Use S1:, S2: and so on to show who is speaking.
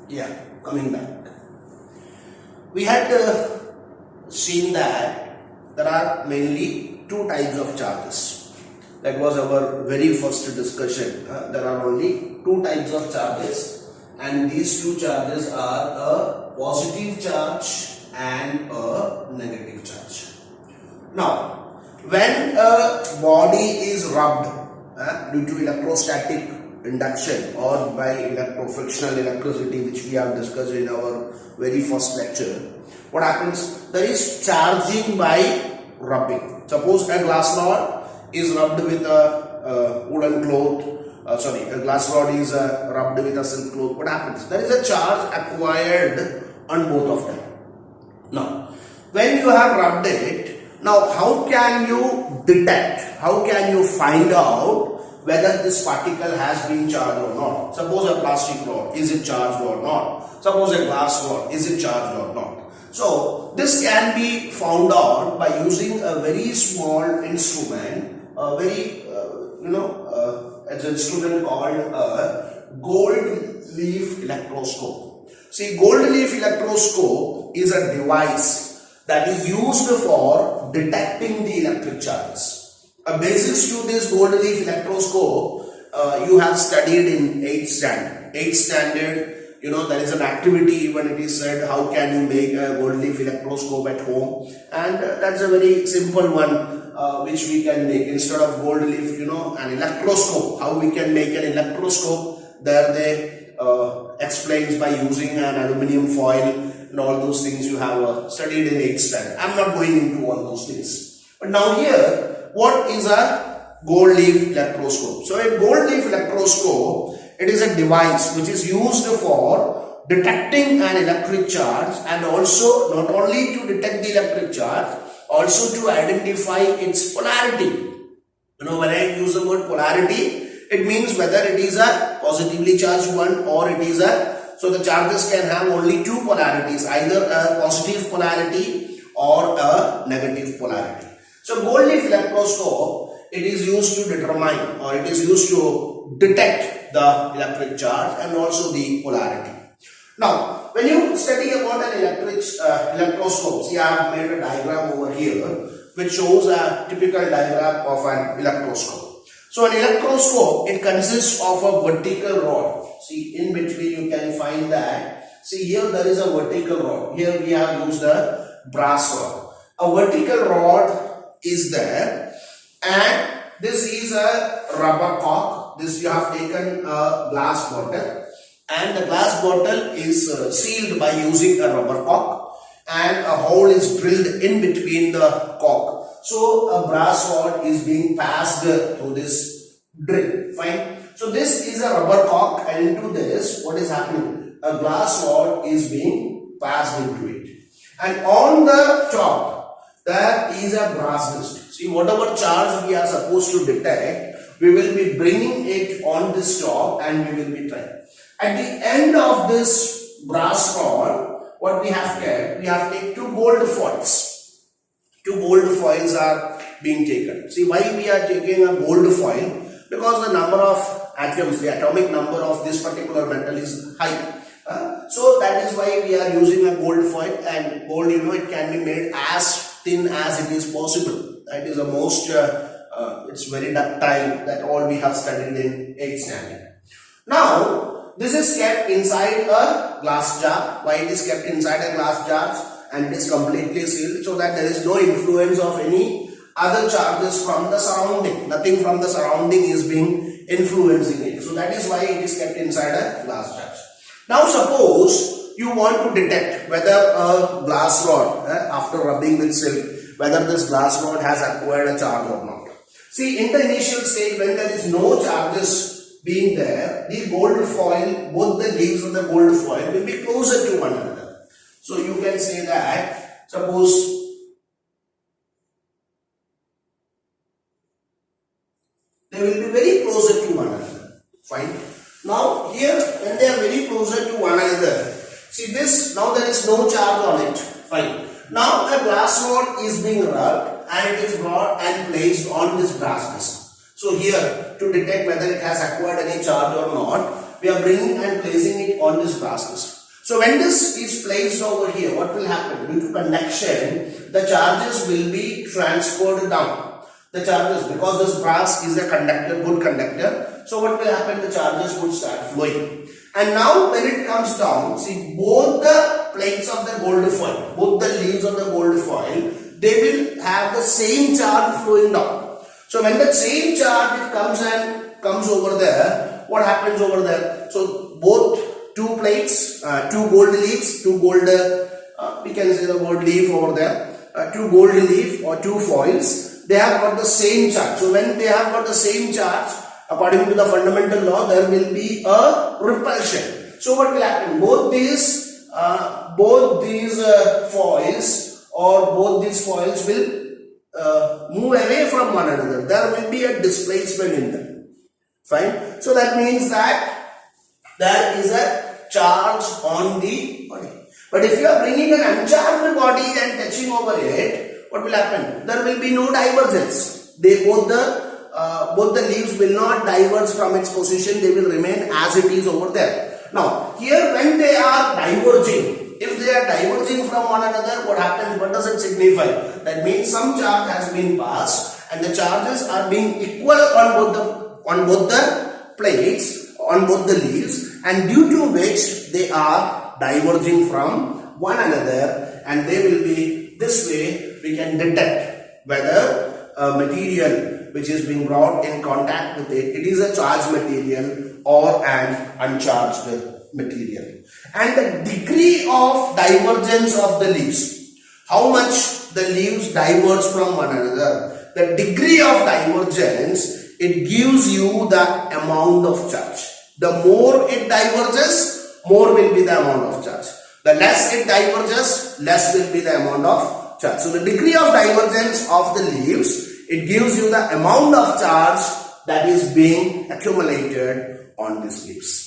S1: Yeah, coming back. We had seen that there are mainly two types of charges. That was our very first discussion. There are only two types of charges, and these two charges are a positive charge and a negative charge. Now, when a body is rubbed due to electrostatic induction or by electrofrictional electricity, which we have discussed in our very first lecture, what happens? There is charging by rubbing. Suppose a glass rod is rubbed with a wooden cloth, a glass rod is rubbed with a silk cloth. What happens? There is a charge acquired on both of them. Now, when you have rubbed it, now how can you detect, how can you find out whether this particle has been charged or not? Suppose a plastic rod, is it charged or not? Suppose a glass rod, is it charged or not? So this can be found out by using a very small instrument, a very it's an instrument called a gold leaf electroscope. See, gold leaf electroscope is a device that is used for detecting the electric charges. A basics to this gold leaf electroscope you have studied in 8th standard. 8th standard, there is an activity when it is said how can you make a gold leaf electroscope at home, and that's a very simple one which we can make. Instead of gold leaf, an electroscope, how we can make an electroscope, there they explains by using an aluminium foil and all those things you have studied in 8th standard. I'm not going into all those things. But now here, what is a gold leaf electroscope? So a gold leaf electroscope, it is a device which is used for detecting an electric charge, and also not only to detect the electric charge, also to identify its polarity. When I use the word polarity, it means whether it is a positively charged one or it is so the charges can have only two polarities, either a positive polarity or a negative polarity. So gold leaf electroscope, it is used to determine, or it is used to detect the electric charge and also the polarity. Now, when you study about an electroscope, see, I have made a diagram over here which shows a typical diagram of an electroscope. So an electroscope, it consists of a vertical rod. See, in between you can find that. See, here there is a vertical rod. Here we have used a brass rod. A vertical rod is there, and this is a rubber cork. This you have taken a glass bottle, and the glass bottle is sealed by using a rubber cork, and a hole is drilled in between the cork. So a brass rod is being passed through this drill. Fine. So this is a rubber cork, and into this, what is happening? A glass rod is being passed into it, and on the top there is a brass disc. See, whatever charge we are supposed to detect, we will be bringing it on this top and we will be trying. At the end of this brass rod, what we have kept, we have taken two gold foils. Two gold foils are being taken. See, why we are taking a gold foil? Because the number of atoms, the atomic number of this particular metal is high. So that is why we are using a gold foil, and gold, it can be made as thin as it is possible. That is the most, it's very ductile, that all we have studied in 8th standard. Now, this is kept inside a glass jar. Why it is kept inside a glass jar? And it is completely sealed, so that there is no influence of any other charges from the surrounding. Nothing from the surrounding is being influencing it. So that is why it is kept inside a glass jar. Now suppose you want to detect whether a glass rod, after rubbing with silk, whether this glass rod has acquired a charge or not. See, in the initial state, when there is no charges being there, the gold foil, both the leaves of the gold foil will be closer to one another. So you can say that, suppose they will be very closer to one another. Fine. Now here, when they are very closer to one another, see this, now there is no charge on it. Fine. Now a glass rod is being rubbed and it is brought and placed on this brass disc. So here, to detect whether it has acquired any charge or not, we are bringing and placing it on this brass disc. So when this is placed over here, what will happen? Due to conduction, the charges will be transferred down. The charges, because this brass is a conductor, good conductor, so what will happen? The charges would start flowing. And now when it comes down, see, both the plates of the gold foil, both the leaves of the gold foil, they will have the same charge flowing down. So when the same charge it comes over there, what happens over there? So both two plates, two gold leaves, two gold, we can say the word leaf over there, two gold leaf or two foils, they have got the same charge. So when they have got the same charge, according to the fundamental law, there will be a repulsion. So what will happen? Both these foils or both these foils will move away from one another. There will be a displacement in them. Fine. So that means that there is a charge on the body. But if you are bringing an uncharged body and touching over it, what will happen? There will be no divergence. Both the leaves will not diverge from its position. They will remain as it is over there. Now, here when they are diverging, if they are diverging from one another, what happens? What does it signify? That means some charge has been passed and the charges are being equal on both the plates, on both the leaves, and due to which they are diverging from one another, and they will be this way. We can detect whether a material which is being brought in contact with it is a charged material or an uncharged material. And the degree of divergence of the leaves, how much the leaves diverge from one another, the degree of divergence, it gives you the amount of charge. The more it diverges, more will be the amount of charge. The less it diverges, less will be the amount of charge. So the degree of divergence of the leaves, it gives you the amount of charge that is being accumulated on these leaves.